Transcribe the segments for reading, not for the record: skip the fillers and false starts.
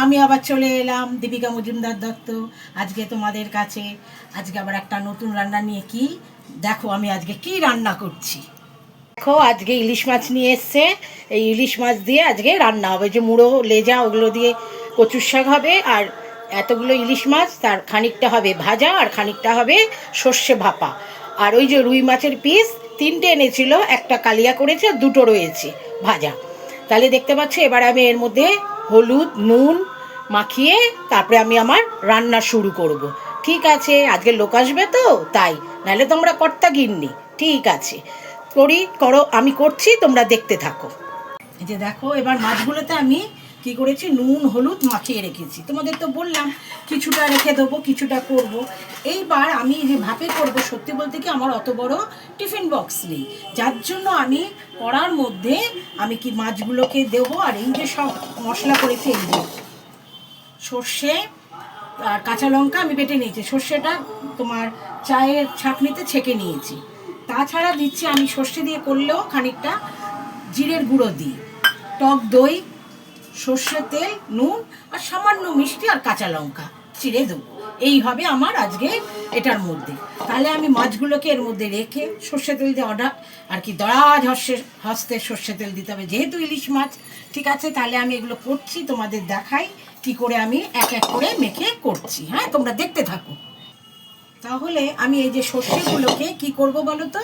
আমি আবার চলে এলাম দীপিকা মজুমদার দত্ত আজকে তোমাদের কাছে। আজকে আবার একটা নতুন রান্না নিয়ে কি দেখো আমি আজকে কি রান্না করছি। দেখো আজকে ইলিশ মাছ নিয়ে এসছে, এই ইলিশ মাছ দিয়ে আজকে রান্না হবে, যে মুড়ো লেজা ওগুলো দিয়ে কচুর শাক হবে। আর এতগুলো ইলিশ মাছ, তার খানিকটা হবে ভাজা আর খানিকটা হবে সর্ষে ভাপা। আর ওই যে রুই মাছের পিস 3টে এনেছিল, একটা কালিয়া করেছে আর 2টো রয়েছে ভাজা। তাহলে দেখতে পাচ্ছ, এবার আমি এর মধ্যে হলুদ নুন মাখিয়ে তারপরে আমি আমার রান্না শুরু করব। ঠিক আছে, আজকে লোক আসবে তো তাই, নাহলে তোমরা কর্তা গিন্নি। ঠিক আছে, করো, আমি করছি, তোমরা দেখতে থাকো। এই যে দেখো, এবার মাছগুলোতে আমি কি করেছি, নুন হলুদ মাখিয়ে রেখেছি। তোমাদের তো বললাম কিছুটা রেখে দেবো, কিছুটা করব। এইবার আমি যে ভাপে করব, সত্যি বলতে কি আমার অত বড় টিফিন বক্স নেই, যার জন্য আমি কড়ার মধ্যে আমি কি মাছগুলোকে দেবো। আর এই যে সব মশলা করেছি, এই যে সর্ষে আর কাঁচা লঙ্কা আমি বেটে নিয়েছি, সর্ষেটা তোমার চায়ের ছাঁকনিতে ছেঁকে নিয়েছি। তাছাড়া দিচ্ছি আমি সর্ষে দিয়ে করলেও খানিকটা জিরের গুঁড়ো দিই, টক দই, সর্ষের তেল, নুন আর সামান্য মিষ্টি আর কাঁচা লঙ্কা চিড়ে দেবো। এই হবে আমার আজকে এটার মধ্যে। তাহলে আমি মাছগুলোকে এর মধ্যে রেখে সর্ষে তেল দিয়ে আর কি দরাজ হস্তে সর্ষে তেল দিতে হবে, যেহেতু ইলিশ মাছ। ঠিক আছে, তাহলে আমি এগুলো করছি, তোমাদের দেখাই কি করে আমি এক এক করে মেখে করছি। হ্যাঁ, তোমরা দেখতে থাকো। তাহলে আমি এই যে সর্ষেগুলোকে কি করব বলো তো,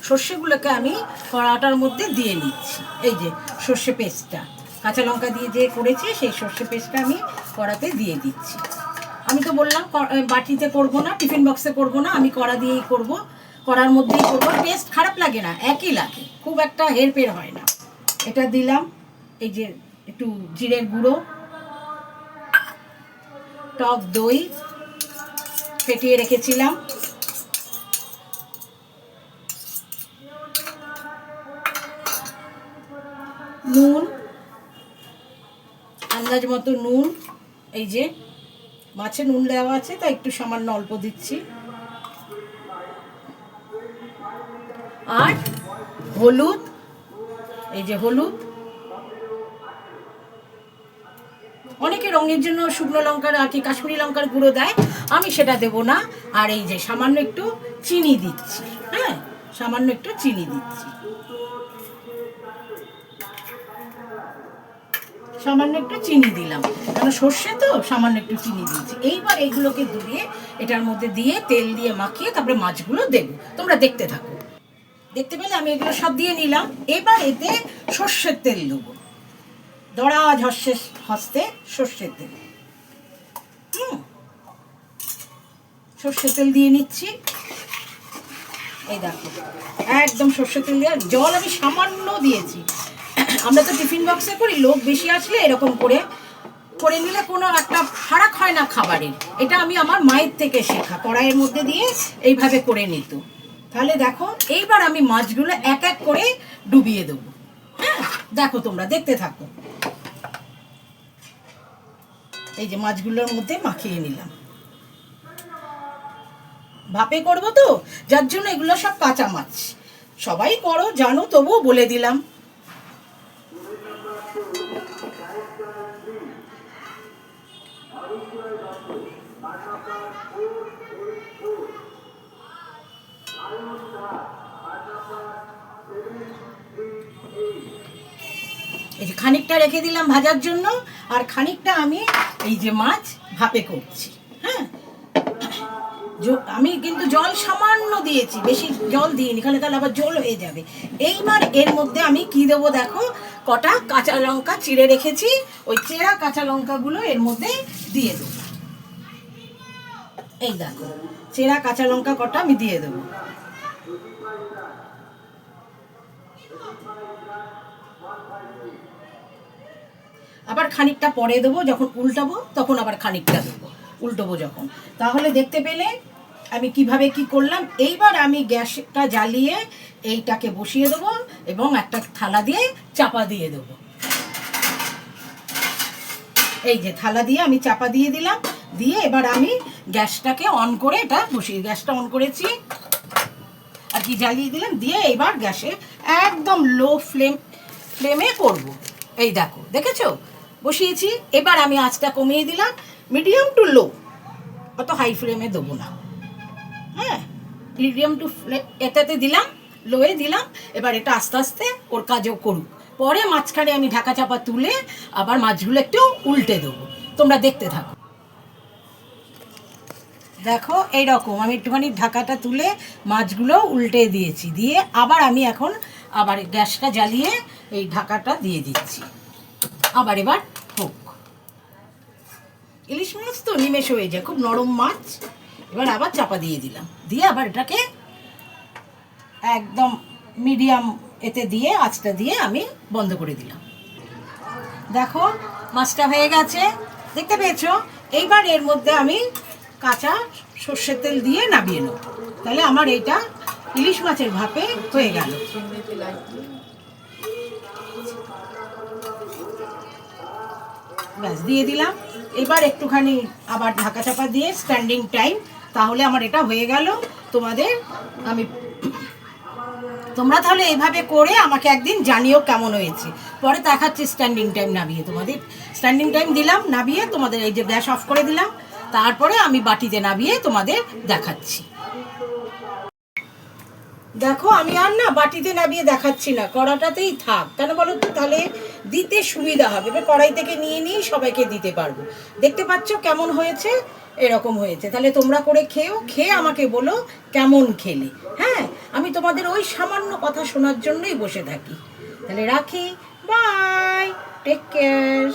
সর্ষেগুলোকে আমি কড়াটার মধ্যে দিয়ে নিচ্ছি। এই যে সর্ষে পেস্টটা কাঁচা লঙ্কা দিয়ে যে করেছি, সেই সর্ষে পেস্টটা আমি কড়াতে দিয়ে দিচ্ছি। আমি তো বললাম বাটিতে করব না, টিফিন বক্সে করব না, আমি কড়া দিয়েই করব, কড়ার মধ্যেই করব। টেস্ট খারাপ লাগে না, একই লাগে, খুব একটা হেরফের হয় না। এটা দিলাম, এই যে একটু জিরের গুঁড়ো, টক দই ফেটিয়ে রেখেছিলাম, নুন আন্দাজ মতো নুন, এই যে মাছে নুন দেওয়া আছে তাই একটু সামান্য অল্প দিচ্ছি, আর হলুদ, এই যে হলুদ। অনেকে রঙের জন্য শুকনো লঙ্কার আর কি কাশ্মীরি লঙ্কার গুঁড়ো দেয়, আমি সেটা দেব না। আর এই যে সামান্য একটু চিনি দিচ্ছি, হ্যাঁ সামান্য একটু চিনি দিচ্ছি, সামান্য একটু চিনি দিলাম, কারণ সর্ষে তো সামান্য একটু চিনি দিয়েছি। এইবার এইগুলোকে ধুয়ে এটার মধ্যে দিয়ে তেল দিয়ে মাখিয়ে তারপরে মাছগুলো দেবো, তোমরা দেখতে থাকো। দেখতে পেলে আমি এগুলো সব দিয়ে নিলাম। এবার এতে সর্ষের তেল দেবো, দরাজ হস্তে সর্ষের তেল, সর্ষের তেল দিয়ে নিচ্ছি। এই দেখো একদম সর্ষের তেল দিয়ে, জল আমি সামান্য দিয়েছি। আমরা তো টিফিন বক্সে করি, লোক বেশি আসলে এরকম করে করে নিলে কোনো একটা ফারাক হয় না খাবারের। এটা আমি আমার মায়ের থেকে শেখা, কড়াইয়ের মধ্যে দিয়ে এইভাবে করে নিত। তাহলে দেখো, এইবার আমি মাছগুলো এক এক করে ডুবিয়ে দেবো। হ্যাঁ দেখো, তোমরা দেখতে থাকো। এই যে মাছগুলোর মধ্যে মাখিয়ে নিলাম, ভাপে করবো তো, যার জন্য এগুলো সব কাঁচা মাছ। সবাই করো জানো, তবুও বলে দিলাম। এই যে খানিকটা রেখে দিলাম ভাজার জন্য, আর খানিকটা আমি এই যে মাছ ভাপে করছি। হ্যাঁ, আমি কিন্তু জল সামান্য দিয়েছি, বেশি জল দিইনি, কারণ তাহলে আবার জল হয়ে যাবে। এইবার এর মধ্যে আমি কি দেবো দেখো, কটা কাঁচা লঙ্কা চিড়ে রেখেছি, ওই চেরা কাঁচা লঙ্কাগুলো এর মধ্যে দিয়ে দেবো। এই দেখো, চেরা কাঁচা লঙ্কা কটা আমি দিয়ে দেবো। আবার খানিকটা পরে দেবো, যখন উল্টাবো তখন আবার খানিকটা দেবো, উল্টোবো যখন। তাহলে দেখতে পেলে আমি কিভাবে কি করলাম। এইবার আমি গ্যাসটা জ্বালিয়ে এইটাকে বসিয়ে দেবো এবং একটা থালা দিয়ে চাপা দিয়ে দেবো। এই যে থালা দিয়ে আমি চাপা দিয়ে দিলাম, দিয়ে এবার আমি গ্যাসটাকে অন করে এটা বসিয়ে, গ্যাসটা অন করেছি আর কি জ্বালিয়ে দিলাম, দিয়ে এবার গ্যাসে একদম লো ফ্লেমে করব। এই দেখো, দেখেছো বসিয়েছি। এবার আমি আঁচটা কমিয়ে দিলাম, মিডিয়াম টু লো, অত হাই ফ্লেমে দেবো না। হ্যাঁ, মিডিয়াম টু এটাতে দিলাম, লোয়ে দিলাম। এবার এটা আস্তে আস্তে ওর কাজও করুক। পরে মাঝখানে আমি ঢাকা চাপা তুলে আবার মাছগুলো একটু উল্টে দেবো। তোমরা দেখতে থাকো। দেখো এইরকম আমি একটুখানি ঢাকাটা তুলে মাছগুলো উল্টে দিয়েছি, দিয়ে আবার আমি এখন আবার গ্যাসটা জ্বালিয়ে এই ঢাকাটা দিয়ে দিচ্ছি। আবার এবার হোক। ইলিশ মাছ তো নিমেষ হয়ে যায়, খুব নরম মাছ। এবার আবার চাপা দিয়ে দিলাম, দিয়ে আবার এটাকে একদম মিডিয়াম এতে দিয়ে আঁচটা দিয়ে আমি বন্ধ করে দিলাম। দেখো মাছটা হয়ে গেছে, দেখতে পেয়েছো? এইবার এর মধ্যে আমি কাঁচা সর্ষের তেল দিয়ে নামিয়ে নেব। তাহলে আমার এইটা ইলিশ মাছের ভাপে হয়ে গেল। ব্যাস দিয়ে দিলাম। এবার একটুখানি আবার ঢাকা চাপা দিয়ে স্ট্যান্ডিং টাইম, তাহলে আমার এটা হয়ে গেল। তোমরা তাহলে এইভাবে করে আমাকে একদিন জানিও কেমন হয়েছে। পরে দেখাচ্ছি স্ট্যান্ডিং টাইম নামিয়ে, তোমাদের স্ট্যান্ডিং টাইম দিলাম, নামিয়ে তোমাদের এই যে গ্যাস অফ করে দিলাম। তারপরে আমি বাটিতে নামিয়ে তোমাদের দেখাচ্ছি। দেখো আমি আর না বাটিতে নামিয়ে দেখাচ্ছি না, কড়াটাতেই থাক। কেন বলো তো? তাহলে দিতে সুবিধা হবে। এবার কড়াই থেকে নিয়ে নিয়ে সবাইকে দিতে পারবো। দেখতে পাচ্ছ কেমন হয়েছে? এরকম হয়েছে। তাহলে তোমরা করে খেয়েও, খেয়ে আমাকে বলো কেমন খেলে। হ্যাঁ, আমি তোমাদের ওই সামান্য কথা শোনার জন্যই বসে থাকি। তাহলে রাখি, বাই, টেক কেয়ার।